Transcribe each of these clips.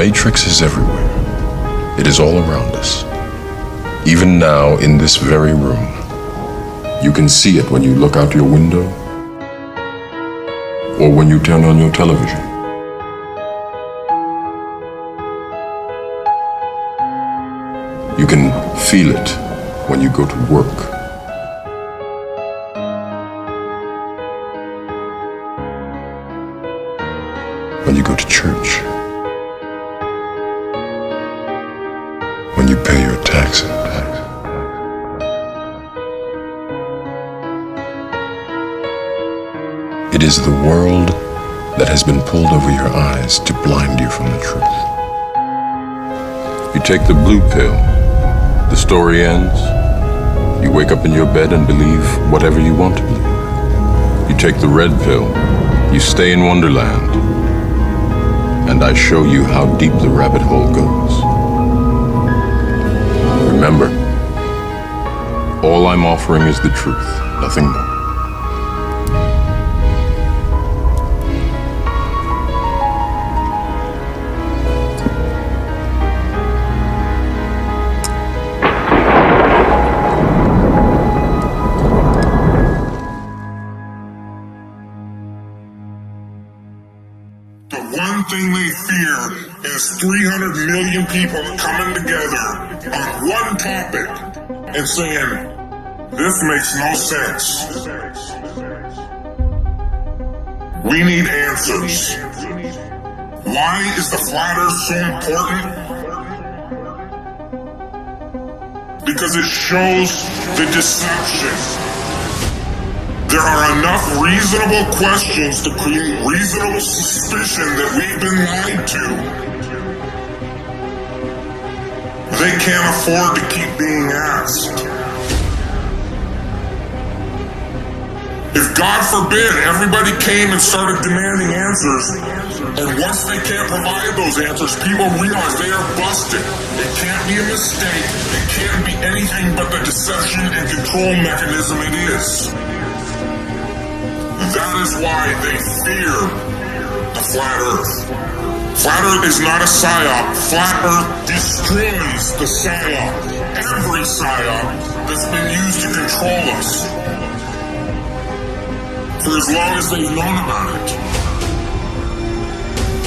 Matrix is everywhere. It is all around us. Even now, in this very room, you can see it when you look out your window or when you turn on your television. You can feel it when you go to work. When you go to church. When you pay your taxes. It is the world that has been pulled over your eyes to blind you from the truth. You take the blue pill, the story ends. You wake up in your bed and believe whatever you want to believe. You take the red pill, you stay in Wonderland, and I show you how deep the rabbit hole goes. Remember, all I'm offering is the truth, nothing more. One thing they fear is 300 million people coming together on one topic and saying, this makes no sense. We need answers. Why is the flat earth so important? Because it shows the deception. There are enough reasonable questions to create reasonable suspicion that we've been lied to. They can't afford to keep being asked. If God forbid everybody came and started demanding answers, and once they can't provide those answers, people realize they are busted. It can't be a mistake. It can't be anything but the deception and control mechanism it is. That is why they fear the flat earth. Flat earth is not a psyop. Flat earth destroys the psyop. Every psyop that's been used to control us. For as long as they've known about it.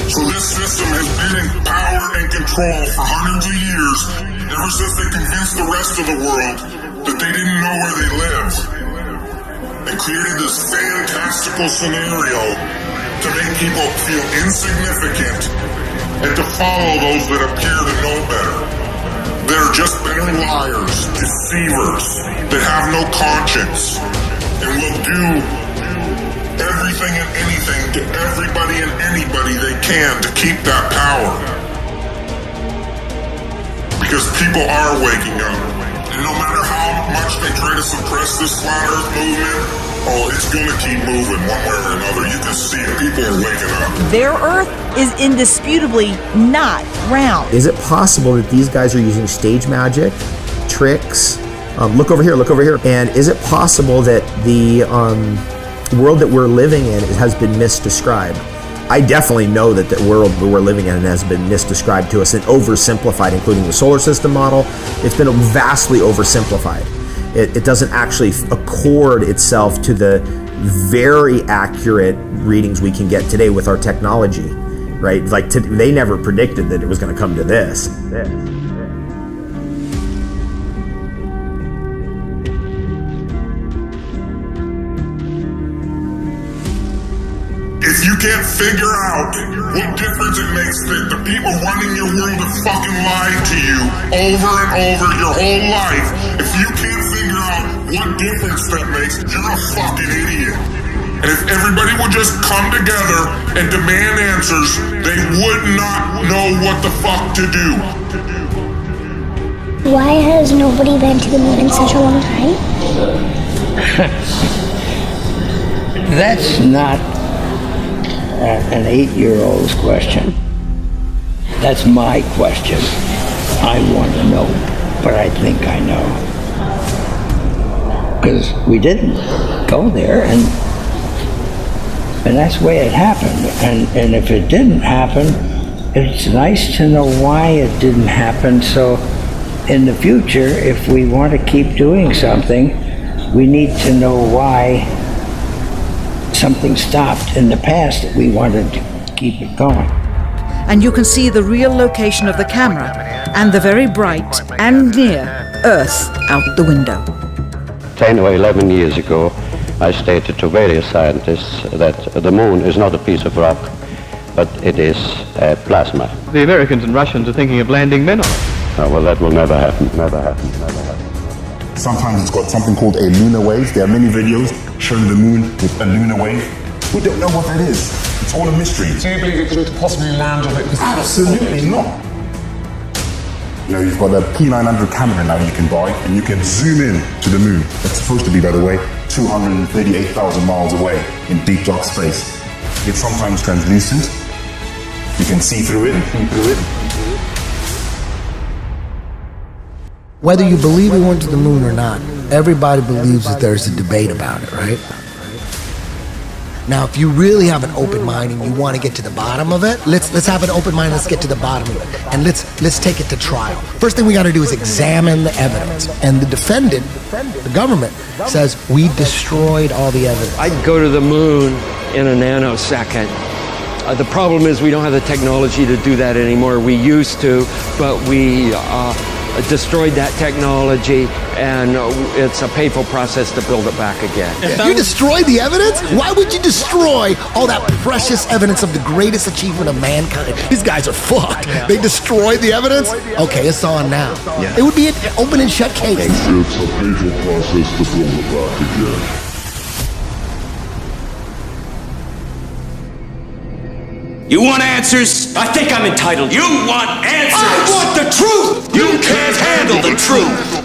So this system has been in power and control for hundreds of years, ever since they convinced the rest of the world that they didn't know where they lived. And created this fantastical scenario to make people feel insignificant and to follow those that appear to know better. They're just better liars, deceivers, that have no conscience and will do everything and anything to everybody and anybody they can to keep that power. Because people are waking up. And no matter how much they try to suppress this flat earth movement, it's gonna keep moving one way or another. You can see it. People are waking up. Their earth is indisputably not round. Is it possible that these guys are using stage magic, tricks? Look over here, look over here. And is it possible that the world that we're living in has been misdescribed? I definitely know that the world that we're living in has been misdescribed to us and oversimplified, including the solar system model. It's been vastly oversimplified. It doesn't actually accord itself to the very accurate readings we can get today with our technology, right? Like they never predicted that it was going to come to this. If you can't figure out what difference it makes that the people running your world have fucking lied to you over and over your whole life, if you can't figure out what difference that makes, you're a fucking idiot. And if everybody would just come together and demand answers, they would not know what the fuck to do. Why has nobody been to the moon in such a long time? That's not an 8-year-old's question. That's my question. I want to know, but I think I know. Because we didn't go there, and that's the way it happened. And if it didn't happen, it's nice to know why it didn't happen. So in the future, if we want to keep doing something, we need to know why something stopped in the past that we wanted to keep it going. And you can see the real location of the camera and the very bright and near Earth out the window. 10 or 11 years ago, I stated to various scientists that the moon is not a piece of rock, but it is plasma. The Americans and Russians are thinking of landing men on it. Oh, well, that will never happen, never happen, never happen. Sometimes it's got something called a lunar wave. There are many videos showing the moon with a lunar wave. We don't know what that is. It's all a mystery. Do you believe it could possibly land on it? Absolutely not. You know, you've got a P900 camera now you can buy, and you can zoom in to the moon. It's supposed to be, by the way, 238,000 miles away in deep dark space. It's sometimes translucent. You can see through it. Whether you believe we went to the moon or not, everybody believes that there's a debate about it, right? Now, if you really have an open mind and you want to get to the bottom of it, let's have an open mind. Let's get to the bottom of it, and let's take it to trial. First thing we got to do is examine the evidence. And the defendant, the government, says we destroyed all the evidence. I'd go to the moon in a nanosecond. The problem is we don't have the technology to do that anymore. We used to, but we destroyed that technology, and it's a painful process to build it back again. You destroyed the evidence? Why would you destroy all that precious evidence of the greatest achievement of mankind? These guys are fucked. They destroyed the evidence? Okay, it's on now. It would be an open and shut case. It's a painful process to build it back again. You want answers? I think I'm entitled. You want answers? I want the truth! You can't handle the truth!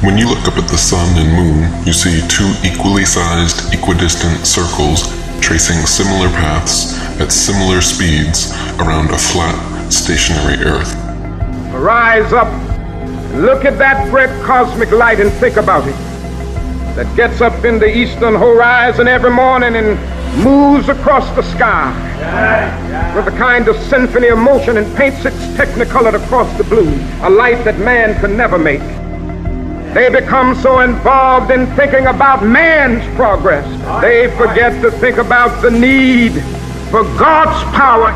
When you look up at the sun and moon, you see two equally sized, equidistant circles tracing similar paths at similar speeds around a flat, stationary Earth. Rise up, look at that great cosmic light and think about it. That gets up in the eastern horizon every morning and moves across the sky with a kind of symphony of motion and paints its technicolor across the blue, a light that man could never make. They become so involved in thinking about man's progress, they forget to think about the need for God's power.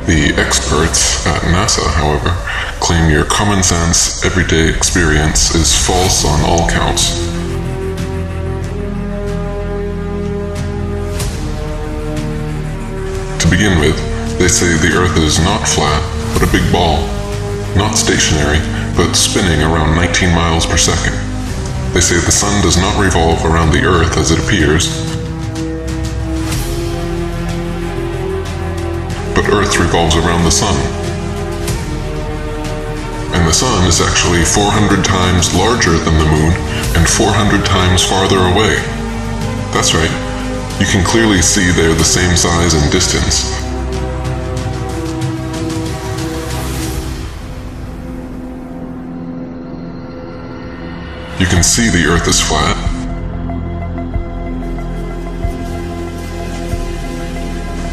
The experts at NASA, however, claim your common sense, everyday experience is false on all counts. To begin with, they say the Earth is not flat, but a big ball. Not stationary, but spinning around 19 miles per second. They say the Sun does not revolve around the Earth as it appears, but Earth revolves around the Sun. And the Sun is actually 400 times larger than the Moon and 400 times farther away. That's right. You can clearly see they're the same size and distance. You can see the Earth is flat.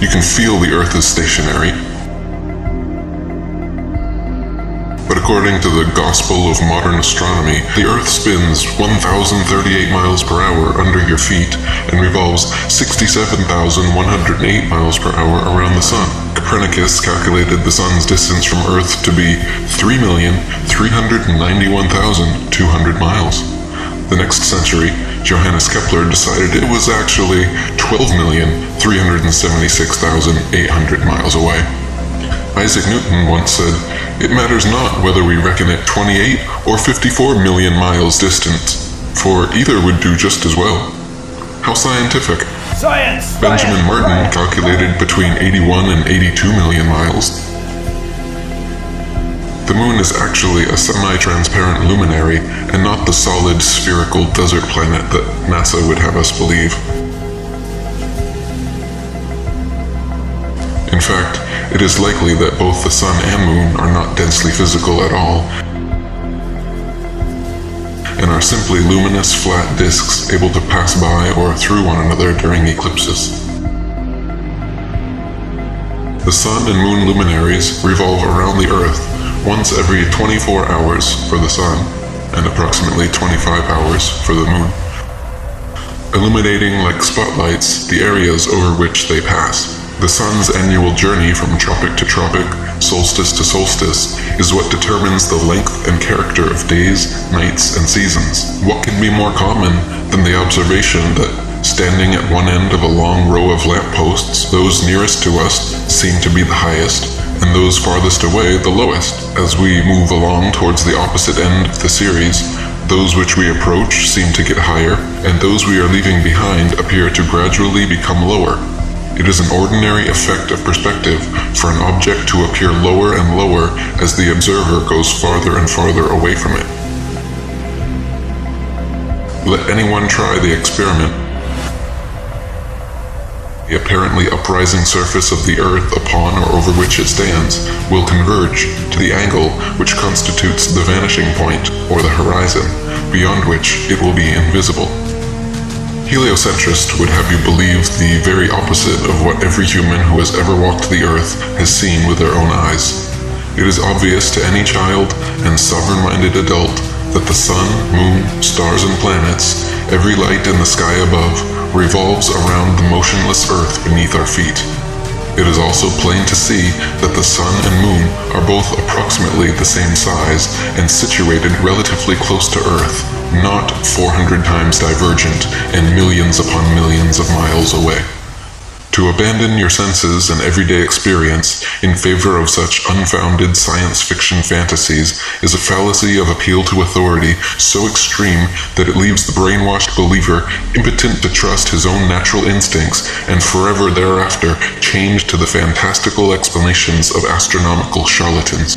You can feel the Earth is stationary. But according to the Gospel of Modern Astronomy, the Earth spins 1,038 miles per hour under your feet and revolves 67,108 miles per hour around the Sun. Copernicus calculated the Sun's distance from Earth to be 3,391,200 miles. The next century, Johannes Kepler decided it was actually 12,376,800 miles away. Isaac Newton once said, "It matters not whether we reckon it 28 or 54 million miles distant, for either would do just as well." How scientific. Science! Benjamin Martin calculated between 81 and 82 million miles. The moon is actually a semi-transparent luminary and not the solid spherical desert planet that NASA would have us believe. In fact, it is likely that both the sun and moon are not densely physical at all, and are simply luminous flat disks able to pass by or through one another during eclipses. The sun and moon luminaries revolve around the Earth once every 24 hours for the sun and approximately 25 hours for the moon, illuminating like spotlights the areas over which they pass. The sun's annual journey from tropic to tropic, solstice to solstice, is what determines the length and character of days, nights, and seasons. What can be more common than the observation that, standing at one end of a long row of lampposts, those nearest to us seem to be the highest, and those farthest away the lowest. As we move along towards the opposite end of the series, those which we approach seem to get higher, and those we are leaving behind appear to gradually become lower. It is an ordinary effect of perspective for an object to appear lower and lower as the observer goes farther and farther away from it. Let anyone try the experiment. The apparently uprising surface of the Earth upon or over which it stands will converge to the angle which constitutes the vanishing point or the horizon, beyond which it will be invisible. Heliocentrists would have you believe the very opposite of what every human who has ever walked the Earth has seen with their own eyes. It is obvious to any child and sovereign-minded adult that the sun, moon, stars, and planets, every light in the sky above, revolves around the motionless Earth beneath our feet. It is also plain to see that the sun and moon are both approximately the same size and situated relatively close to Earth, not 400 times divergent and millions upon millions of miles away. To abandon your senses and everyday experience in favor of such unfounded science fiction fantasies is a fallacy of appeal to authority so extreme that it leaves the brainwashed believer impotent to trust his own natural instincts and forever thereafter chained to the fantastical explanations of astronomical charlatans.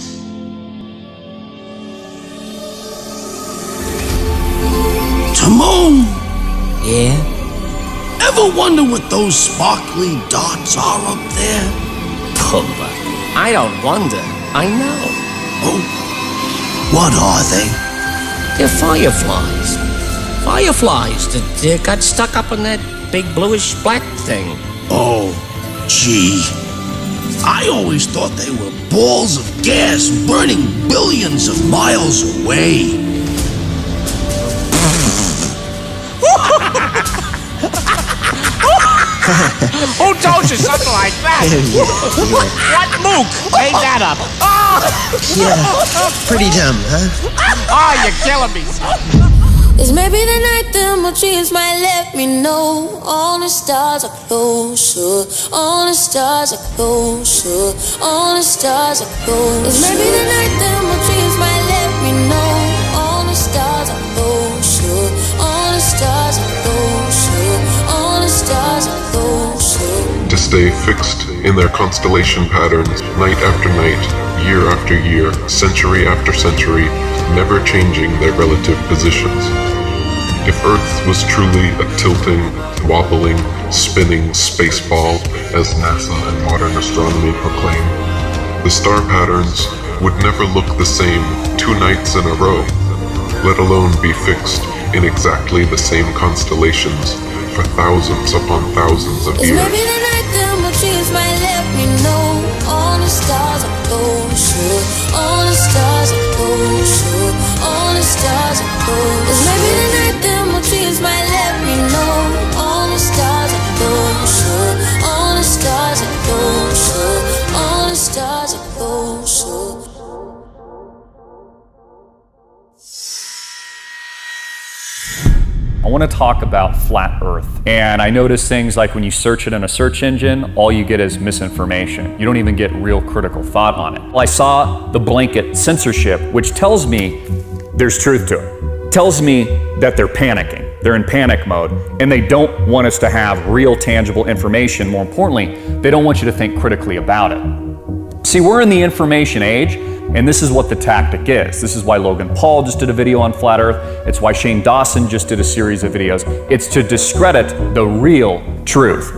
Timon! Yeah? Ever wonder what those sparkly dots are up there? Pumbaa. I don't wonder. I know. Oh? What are they? They're fireflies. Fireflies that got stuck up in that big bluish black thing. Oh, gee. I always thought they were balls of gas burning billions of miles away. Who told you something like that? What mook made that up? Yeah, pretty dumb, huh? Oh, you're killing me. It's maybe the night that my dreams might let me know all the stars are closer, all the stars are closer, all the stars are closer. It's maybe the night that my dreams might let me know all the stars are closer, all the stars are closer, all the stars are closer. To stay fixed in their constellation patterns, night after night, year after year, century after century, never changing their relative positions. If Earth was truly a tilting, wobbling, spinning space ball, as NASA and modern astronomy proclaim, the star patterns would never look the same 2 nights in a row, let alone be fixed in exactly the same constellations for thousands upon thousands of years. Maybe the night that my dreams might let me know all the stars are closer, all the stars are closer, all the stars are closer. Maybe the night that my dreams might let me know all the stars are closer, all the stars are closer, all the stars are closer. I want to talk about flat Earth. And I notice things like when you search it in a search engine, all you get is misinformation. You don't even get real critical thought on it. I saw the blanket censorship, which tells me there's truth to it. Tells me that they're panicking. They're in panic mode, and they don't want us to have real tangible information. More importantly, they don't want you to think critically about it. See, we're in the information age, and this is what the tactic is. This is why Logan Paul just did a video on flat Earth. It's why Shane Dawson just did a series of videos. It's to discredit the real truth.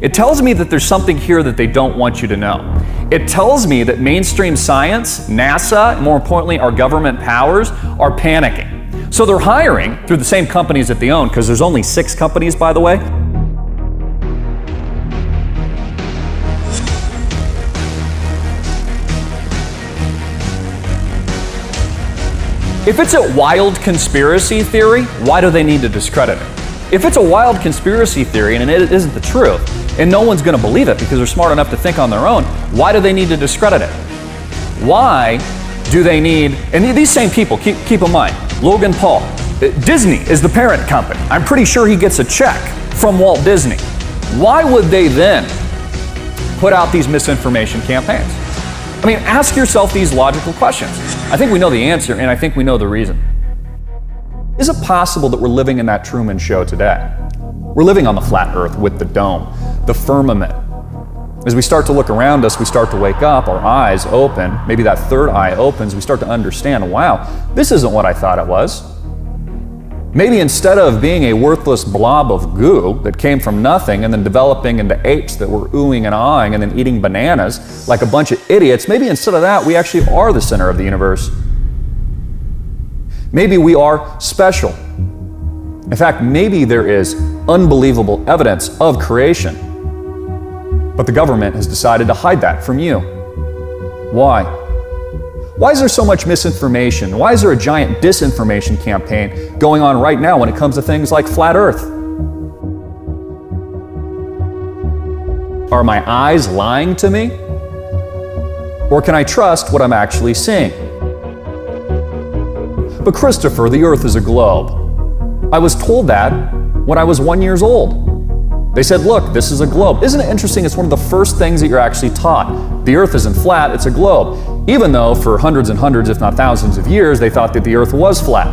It tells me that there's something here that they don't want you to know. It tells me that mainstream science, NASA, and more importantly, our government powers are panicking. So they're hiring through the same companies that they own, because there's only 6 companies, by the way. If it's a wild conspiracy theory, why do they need to discredit it? If it's a wild conspiracy theory and it isn't the truth, and no one's going to believe it because they're smart enough to think on their own, why do they need to discredit it? Why do they need, and these same people, keep in mind, Logan Paul, Disney is the parent company. I'm pretty sure he gets a check from Walt Disney. Why would they then put out these misinformation campaigns? I mean, ask yourself these logical questions. I think we know the answer, and I think we know the reason. Is it possible that we're living in that Truman Show today? We're living on the flat earth with the dome, the firmament. As we start to look around us, we start to wake up, our eyes open, maybe that third eye opens, we start to understand, wow, this isn't what I thought it was. Maybe instead of being a worthless blob of goo that came from nothing and then developing into apes that were oohing and ahhing and then eating bananas like a bunch of idiots, maybe instead of that, we actually are the center of the universe. Maybe we are special. In fact, maybe there is unbelievable evidence of creation, but the government has decided to hide that from you. Why? Why is there so much misinformation? Why is there a giant disinformation campaign going on right now when it comes to things like flat Earth? Are my eyes lying to me? Or can I trust what I'm actually seeing? But Christopher, the Earth is a globe. I was told that when I was 1 year old. They said, look, this is a globe. Isn't it interesting? It's one of the first things that you're actually taught. The Earth isn't flat, it's a globe. Even though for hundreds and hundreds, if not thousands of years, they thought that the Earth was flat.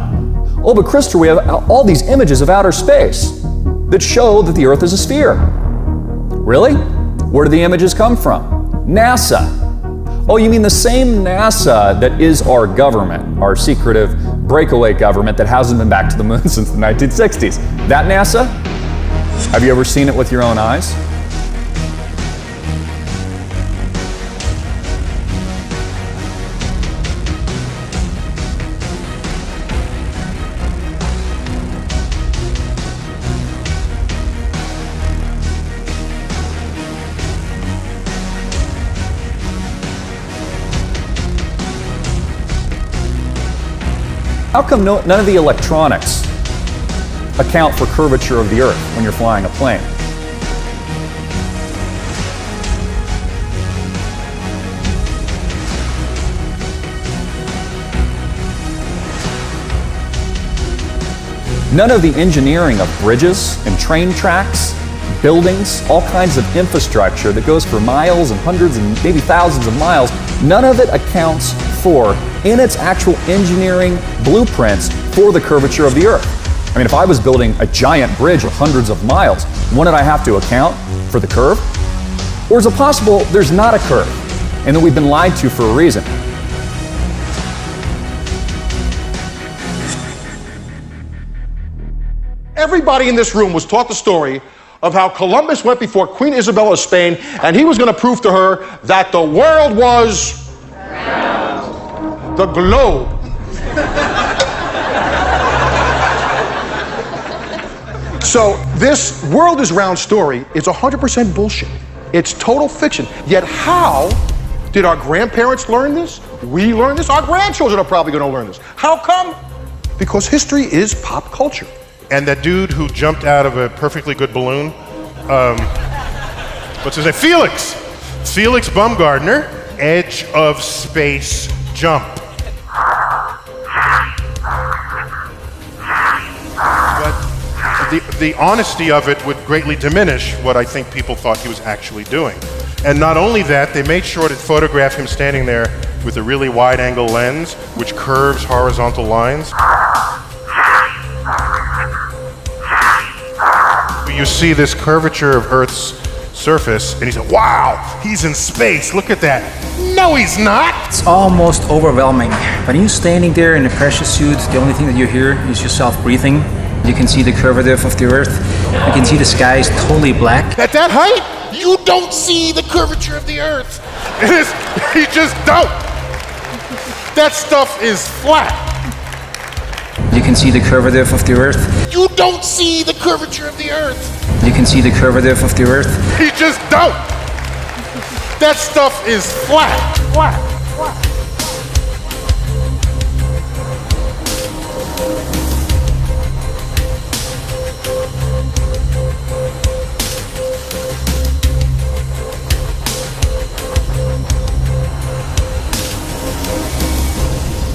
Oh, but Christopher, we have all these images of outer space that show that the Earth is a sphere. Really? Where do the images come from? NASA. Oh, you mean the same NASA that is our government, our secretive breakaway government that hasn't been back to the moon since the 1960s. That NASA? Have you ever seen it with your own eyes? How come none of the electronics account for curvature of the Earth when you're flying a plane? None of the engineering of bridges and train tracks, buildings, all kinds of infrastructure that goes for miles and hundreds and maybe thousands of miles, none of it accounts for, in its actual engineering blueprints, for the curvature of the Earth. I mean, if I was building a giant bridge of hundreds of miles, wouldn't I have to account for the curve? Or is it possible there's not a curve and that we've been lied to for a reason? Everybody in this room was taught the story of how Columbus went before Queen Isabella of Spain and he was going to prove to her that the world was the globe. So this world is round story is 100% bullshit. It's total fiction. Yet how did our grandparents learn this? We learned this? Our grandchildren are probably going to learn this. How come? Because history is pop culture. And that dude who jumped out of a perfectly good balloon, what's his name? Felix Baumgartner, edge of space jump. But the honesty of it would greatly diminish what I think people thought he was actually doing. And not only that, they made sure to photograph him standing there with a really wide-angle lens, which curves horizontal lines. You see this curvature of Earth's surface, and he said, wow, he's in space, look at that. No, he's not. It's almost overwhelming. When you're standing there in a pressure suit, the only thing that you hear is yourself breathing. You can see the curvature of the Earth. You can see the sky is totally black. At that height, You don't see the curvature of the Earth. You just don't. That stuff is flat. You can see the curvature of the Earth. You don't see the curvature of the Earth. You can see the curvature of the Earth. You just don't. That stuff is flat. Flat.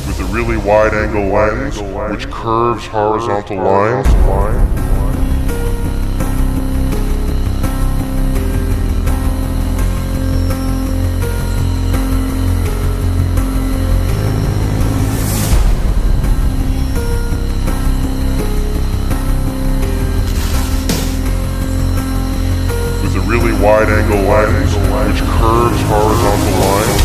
With a really wide-angle lens, which curves horizontal lines. With a really wide-angle lens, which curves horizontal lines.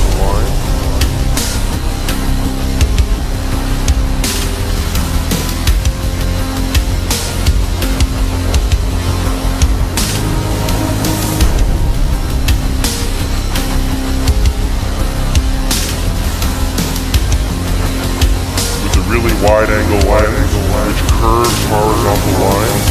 Really wide-angle lens, which curves horizontal lines.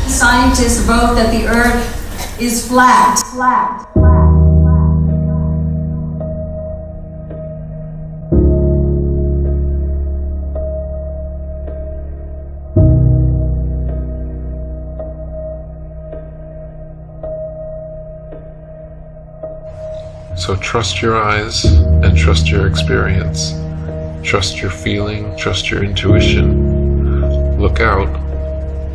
Scientists vote that the Earth is flat. So trust your eyes and trust your experience. Trust your feeling, trust your intuition. Look out,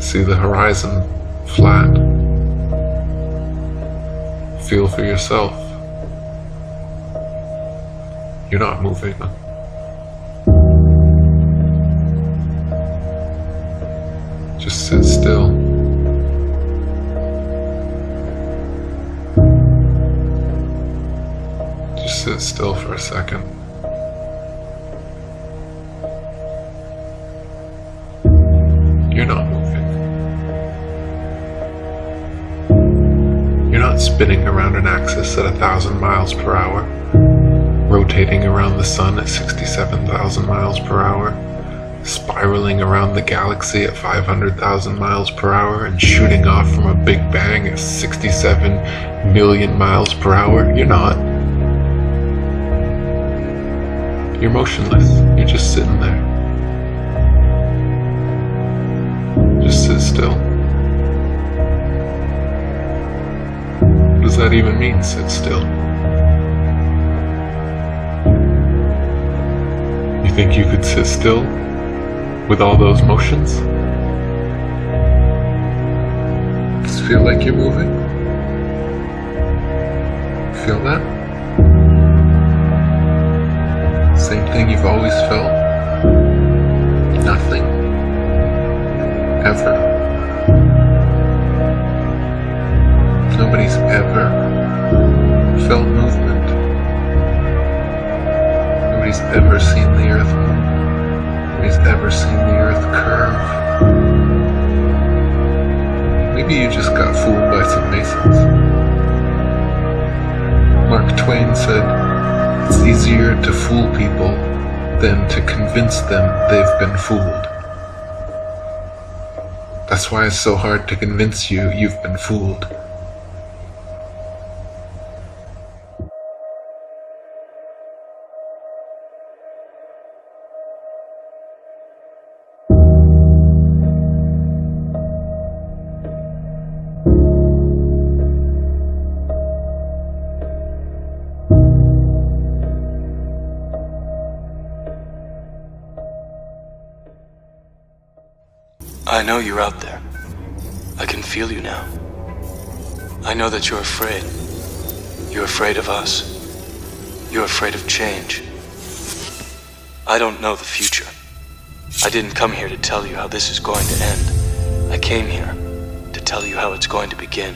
see the horizon flat. Feel for yourself. You're not moving. Just sit still. Just sit still for a second. You're not moving. You're not spinning around an axis at 1,000 miles per hour, rotating around the sun at 67,000 miles per hour, spiraling around the galaxy at 500,000 miles per hour, and shooting off from a Big Bang at 67 million miles per hour. You're not. You're motionless. You're just sitting there. Just sit still. What does that even mean, sit still? You think you could sit still with all those motions? Does it feel like you're moving? Feel that? Same thing you've always felt? Nothing? Ever? Nobody's ever felt movement. Nobody's ever seen the earth move. Nobody's ever seen the earth curve. Maybe you just got fooled by some Masons. Mark Twain said, "It's easier to fool people than to convince them they've been fooled." That's why it's so hard to convince you you've been fooled. I know you're out there. I can feel you now. I know that you're afraid. You're afraid of us. You're afraid of change. I don't know the future. I didn't come here to tell you how this is going to end. I came here to tell you how it's going to begin.